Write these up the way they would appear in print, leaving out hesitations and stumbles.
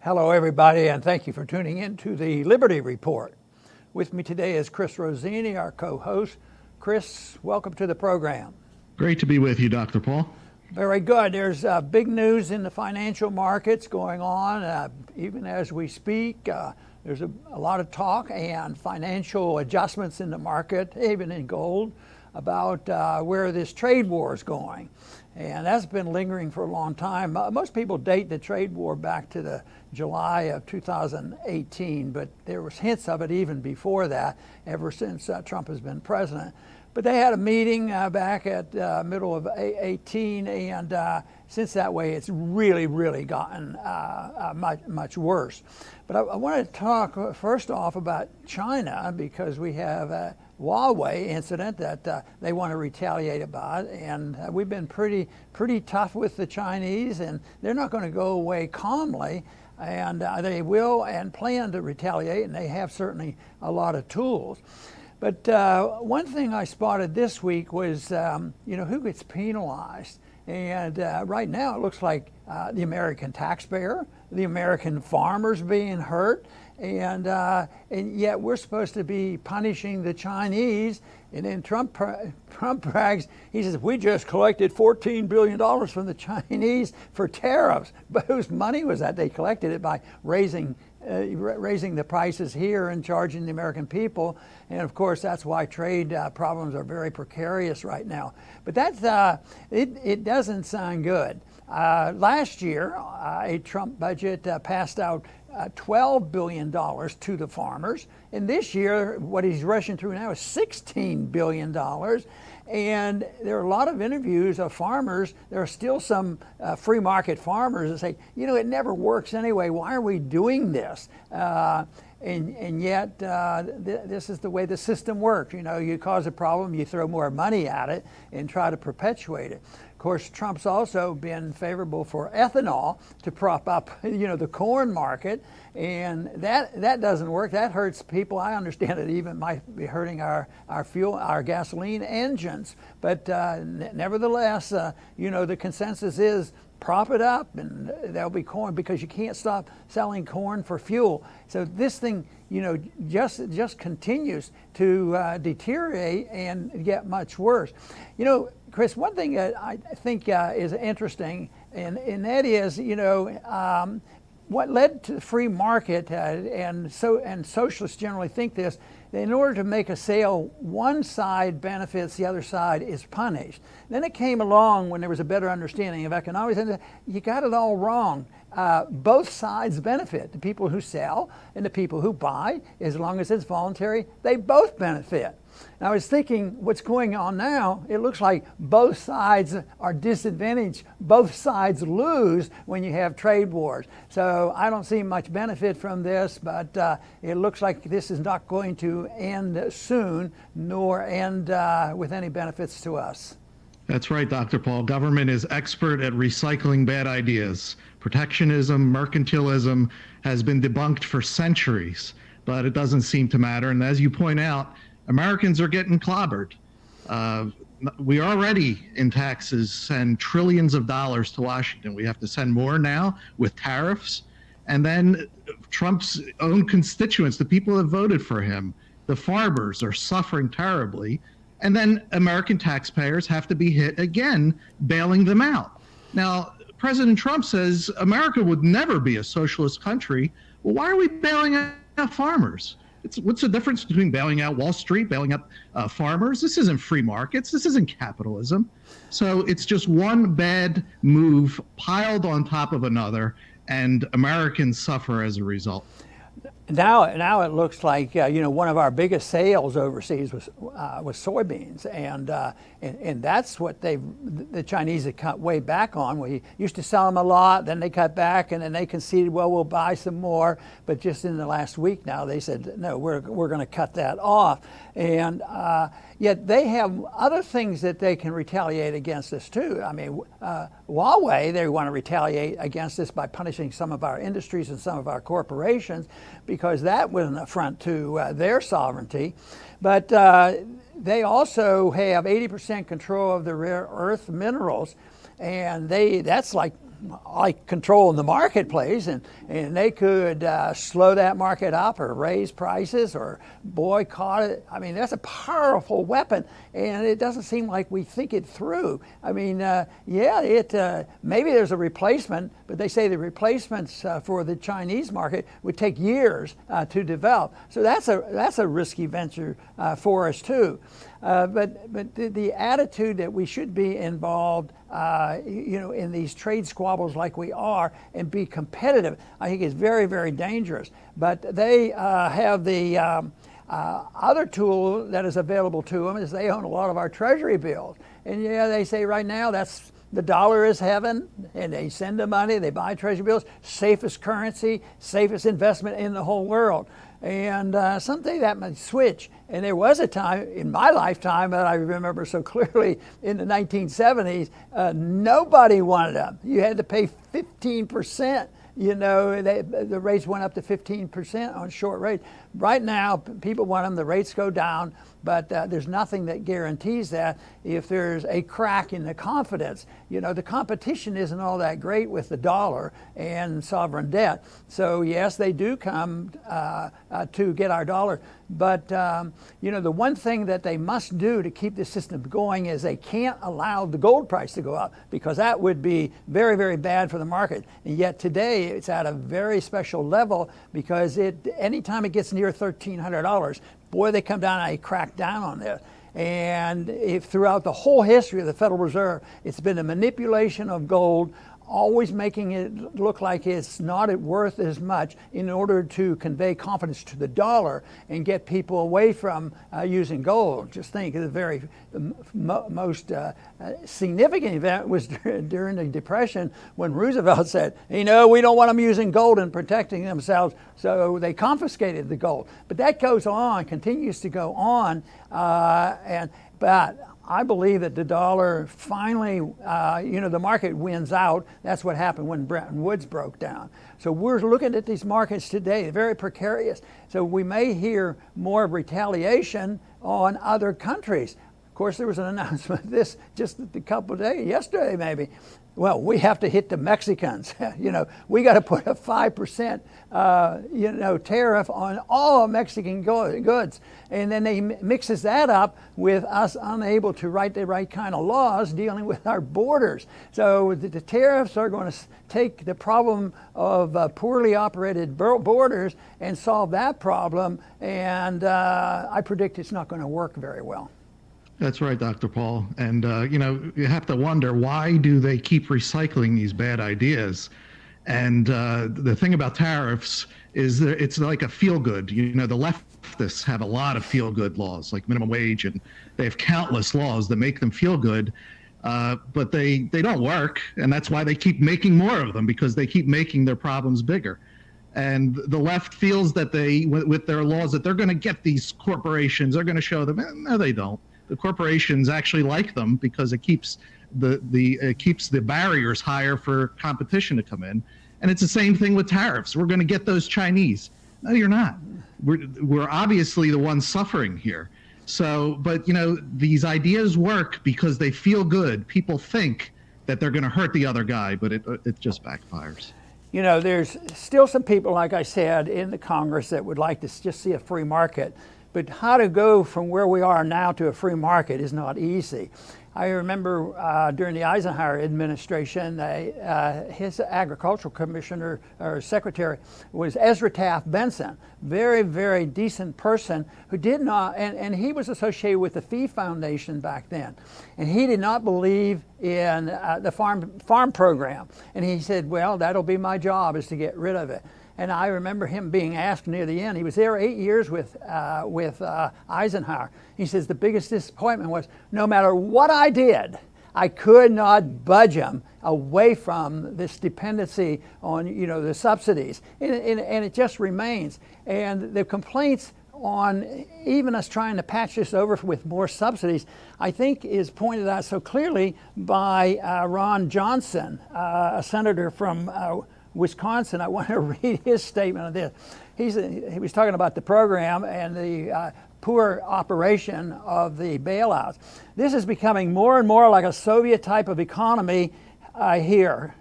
Hello, everybody, and thank you for tuning in to the Liberty Report. With me today is Chris Rossini, our co-host. Chris, welcome to the program. Great to be with you, Dr. Paul. Very good. There's big news in the financial markets going on. Even as we speak, there's a lot of talk and financial adjustments in the market, even in gold, about where this trade war is going. And that's been lingering for a long time. Most people date the trade war back to the July of 2018, but there was hints of it even before that, ever since Trump has been president. But they had a meeting back at middle of 18, and since that way, it's really gotten much worse. But I wanted to talk first off about China, because we have a Huawei incident that they want to retaliate about, and we've been pretty tough with the Chinese, and they're not going to go away calmly, and they will and plan to retaliate, and they have certainly a lot of tools. But one thing I spotted this week was, who gets penalized? And right now it looks like the American taxpayer, the American farmers being hurt, and yet we're supposed to be punishing the Chinese. And then Trump brags, he says, we just collected $14 billion from the Chinese for tariffs. But whose money was that? They collected it by raising the prices here and charging the American people. And of course, that's why trade problems are very precarious right now. But that's it doesn't sound good. Last year, a Trump budget passed out $12 billion to the farmers. And this year, what he's rushing through now is $16 billion. And there are a lot of interviews of farmers. There are still some free market farmers that say, it never works anyway. Why are we doing this? And yet, this is the way the system works. You cause a problem, you throw more money at it and try to perpetuate it. Of course, Trump's also been favorable for ethanol to prop up, the corn market, and that doesn't work. That hurts people. I understand it even might be hurting our fuel, our gasoline engines. But nevertheless, the consensus is prop it up and there'll be corn, because you can't stop selling corn for fuel. So this thing, just continues to deteriorate and get much worse. Chris, one thing that I think is interesting, and that is, what led to the free market, and socialists generally think this, that in order to make a sale, one side benefits, the other side is punished. Then it came along when there was a better understanding of economics, and you got it all wrong. Both sides benefit. The people who sell and the people who buy, as long as it's voluntary, they both benefit. And I was thinking, what's going on now, it looks like both sides are disadvantaged. Both sides lose when you have trade wars. So I don't see much benefit from this, but it looks like this is not going to end soon, nor end with any benefits to us. That's right, Dr. Paul. Government is expert at recycling bad ideas. Protectionism, mercantilism has been debunked for centuries, but it doesn't seem to matter. And as you point out, Americans are getting clobbered. We are already in taxes send trillions of dollars to Washington. We have to send more now with tariffs. And then Trump's own constituents, the people that voted for him, the farmers, are suffering terribly. And then American taxpayers have to be hit again, bailing them out. Now, President Trump says America would never be a socialist country. Well, why are we bailing out farmers? What's the difference between bailing out Wall Street, bailing out farmers? This isn't free markets. This isn't capitalism. So it's just one bad move piled on top of another, and Americans suffer as a result. Now it looks like one of our biggest sales overseas was soybeans, and that's what the Chinese have cut way back on. We used to sell them a lot, then they cut back, and then they conceded, well, we'll buy some more. But just in the last week now, they said, no, we're going to cut that off. And yet they have other things that they can retaliate against us too. I mean, Huawei, they want to retaliate against us by punishing some of our industries and some of our corporations, because that was an affront to their sovereignty. But they also have 80% control of the rare earth minerals, and that's like like controlling the marketplace, and they could slow that market up or raise prices or boycott it. I mean, that's a powerful weapon, and it doesn't seem like we think it through. I mean, maybe there's a replacement, but they say the replacements for the Chinese market would take years to develop. So that's a risky venture for us too. But the attitude that we should be involved, in these trade squabbles like we are and be competitive, I think is very, very dangerous. But they have the other tool that is available to them is they own a lot of our treasury bills. And they say right now the dollar is heaven, and they send the money, they buy treasury bills, safest currency, safest investment in the whole world. And someday that might switch. And there was a time in my lifetime that I remember so clearly in the 1970s, nobody wanted them. You had to pay 15%. The rates went up to 15% on short rates. Right now, people want them, the rates go down, but there's nothing that guarantees that. If there's a crack in the confidence, the competition isn't all that great with the dollar and sovereign debt. So yes, they do come to get our dollar. But the one thing that they must do to keep the system going is they can't allow the gold price to go up, because that would be very, very bad for the market. And yet today it's at a very special level, because anytime it gets near $1,300, boy, they come down and they crack down on this. And if throughout the whole history of the Federal Reserve, it's been a manipulation of gold, always making it look like it's not worth as much in order to convey confidence to the dollar and get people away from using gold. Just think, the most significant event was during the Depression, when Roosevelt said, we don't want them using gold and protecting themselves, so they confiscated the gold. But that goes on, continues to go on, but I believe that the dollar finally, the market wins out. That's what happened when Bretton Woods broke down. So we're looking at these markets today, very precarious. So we may hear more retaliation on other countries. Of course, there was an announcement of this just a couple of days, yesterday maybe. Well, we have to hit the Mexicans. We got to put a 5%, tariff on all Mexican goods. And then they mixes that up with us unable to write the right kind of laws dealing with our borders. So the tariffs are going to take the problem of poorly operated borders and solve that problem. And I predict it's not going to work very well. That's right, Dr. Paul. And, you have to wonder, why do they keep recycling these bad ideas? And the thing about tariffs is that it's like a feel-good. The leftists have a lot of feel-good laws, like minimum wage, and they have countless laws that make them feel good, but they don't work. And that's why they keep making more of them, because they keep making their problems bigger. And the left feels that with their laws, that they're going to get these corporations, they're going to show them, no, they don't. The corporations actually like them, because it keeps the barriers higher for competition to come in. And it's the same thing with tariffs. We're going to get those Chinese. No, you're not. We're obviously the ones suffering here. So, but these ideas work because they feel good. People think that they're going to hurt the other guy, but it just backfires. There's still some people, like I said, in the Congress that would like to just see a free market. But how to go from where we are now to a free market is not easy. I remember during the Eisenhower administration, his agricultural commissioner or secretary was Ezra Taft Benson. Very, very decent person who did not, and he was associated with the Fee Foundation back then. And he did not believe in the farm program. And he said, well, that'll be my job, is to get rid of it. And I remember him being asked near the end. He was there 8 years with Eisenhower. He says the biggest disappointment was, no matter what I did, I could not budge him away from this dependency on the subsidies, and it just remains. And the complaints on even us trying to patch this over with more subsidies, I think is pointed out so clearly by Ron Johnson, a senator from Wisconsin. I want to read his statement on this. He was talking about the program and the poor operation of the bailouts. This is becoming more and more like a Soviet type of economy here.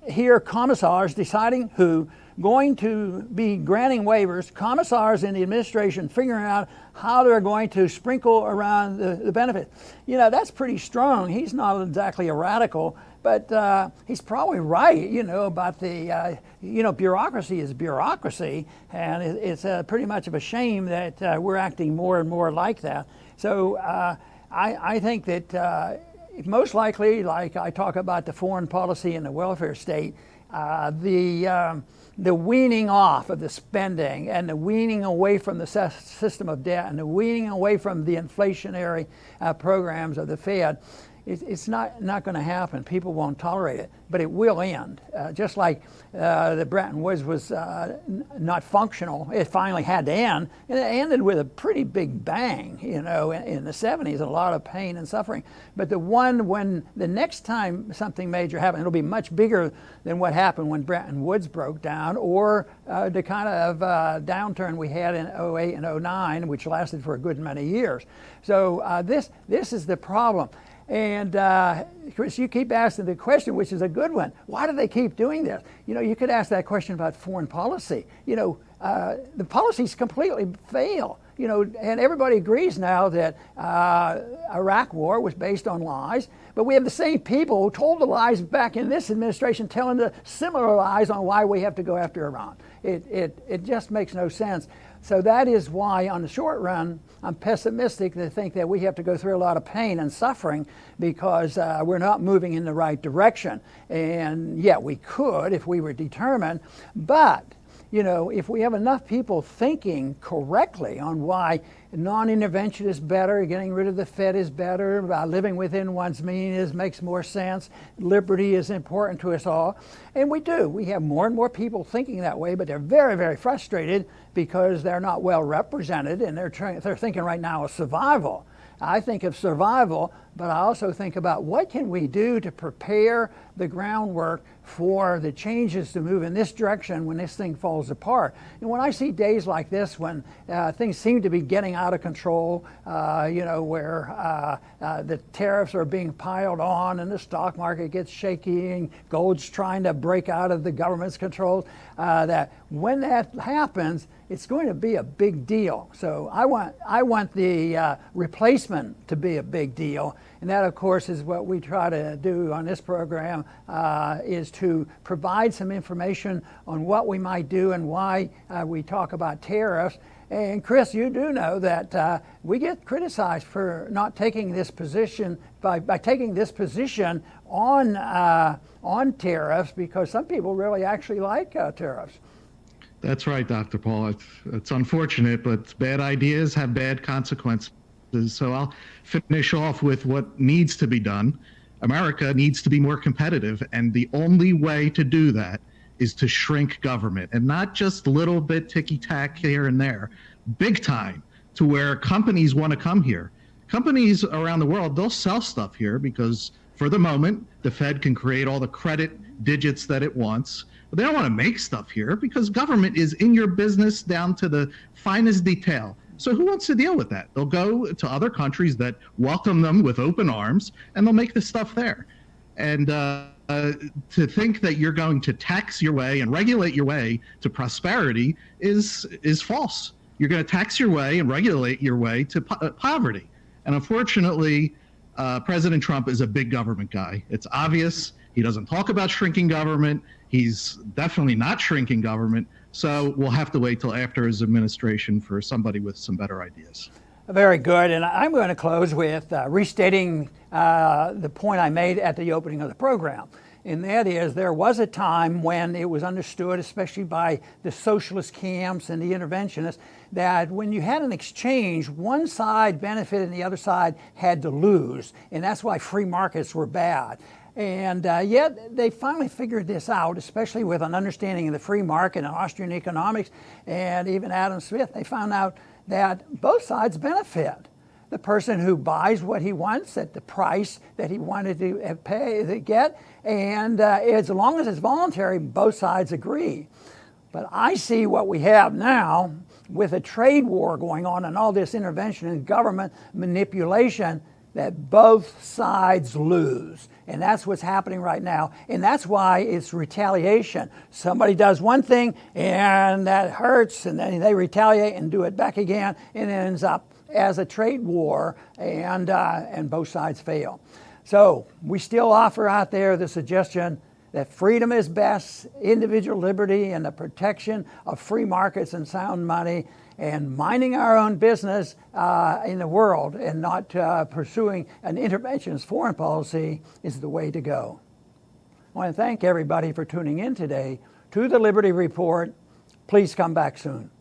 hear commissars deciding who, going to be granting waivers, commissars in the administration figuring out how they're going to sprinkle around the benefit. You know, that's pretty strong. He's not exactly a radical, but he's probably right, you know, about the, bureaucracy is bureaucracy, and it's pretty much of a shame that we're acting more and more like that. So I think that most likely, like I talk about the foreign policy and the welfare state, the weaning off of the spending and the weaning away from the system of debt and the weaning away from the inflationary programs of the Fed, it's not going to happen. People won't tolerate it, but it will end. Just like the Bretton Woods was not functional, it finally had to end, and it ended with a pretty big bang, you know, in the 70s, a lot of pain and suffering. But when the next time something major happens, it'll be much bigger than what happened when Bretton Woods broke down, or the kind of downturn we had in 08 and 09, which lasted for a good many years. So this is the problem. And Chris, you keep asking the question, which is a good one. Why do they keep doing this? You know, you could ask that question about foreign policy. You know, the policies completely fail. You know, and everybody agrees now that Iraq war was based on lies. But we have the same people who told the lies back in this administration telling the similar lies on why we have to go after Iran. It just makes no sense. So that is why, on the short run, I'm pessimistic to think that we have to go through a lot of pain and suffering because we're not moving in the right direction. And yeah, we could if we were determined, but you know, if we have enough people thinking correctly on why non-intervention is better, getting rid of the Fed is better, living within one's means makes more sense, liberty is important to us all, and we do. We have more and more people thinking that way, but they're very, very frustrated because they're not well represented, and they're thinking right now of survival. I think of survival, but I also think about what can we do to prepare the groundwork for the changes to move in this direction when this thing falls apart. And when I see days like this, when things seem to be getting out of control, where the tariffs are being piled on and the stock market gets shaky and gold's trying to break out of the government's control, that when that happens, it's going to be a big deal. So I want the replacement to be a big deal. And that, of course, is what we try to do on this program, is to provide some information on what we might do and why we talk about tariffs. And Chris, you do know that we get criticized for not taking this position, by taking this position on tariffs, because some people really actually like tariffs. That's right, Dr. Paul. It's unfortunate, but bad ideas have bad consequences. So I'll finish off with what needs to be done. America needs to be more competitive, and the only way to do that is to shrink government, and not just a little bit ticky-tack here and there, big time, to where companies want to come here. Companies around the world, they'll sell stuff here because for the moment, the Fed can create all the credit digits that it wants. But they don't want to make stuff here because government is in your business down to the finest detail. So who wants to deal with that? They'll go to other countries that welcome them with open arms, and they'll make the stuff there. And to think that you're going to tax your way and regulate your way to prosperity is false. You're going to tax your way and regulate your way to poverty. And unfortunately, President Trump is a big government guy. It's obvious. He doesn't talk about shrinking government. He's definitely not shrinking government. So we'll have to wait till after his administration for somebody with some better ideas. Very good. And I'm going to close with restating the point I made at the opening of the program. And that is, there was a time when it was understood, especially by the socialist camps and the interventionists, that when you had an exchange, one side benefited and the other side had to lose. And that's why free markets were bad. And yet they finally figured this out, especially with an understanding of the free market and Austrian economics and even Adam Smith. They found out that both sides benefit. The person who buys what he wants at the price that he wanted to get, and as long as it's voluntary, both sides agree. But I see what we have now with a trade war going on and all this intervention and government manipulation. that both sides lose. And that's what's happening right now. And that's why it's retaliation. Somebody does one thing and that hurts, and then they retaliate and do it back again, and it ends up as a trade war, and both sides fail. So we still offer out there the suggestion that freedom is best, individual liberty, and the protection of free markets and sound money, and minding our own business in the world and not pursuing an interventionist foreign policy is the way to go. I want to thank everybody for tuning in today to the Liberty Report. Please come back soon.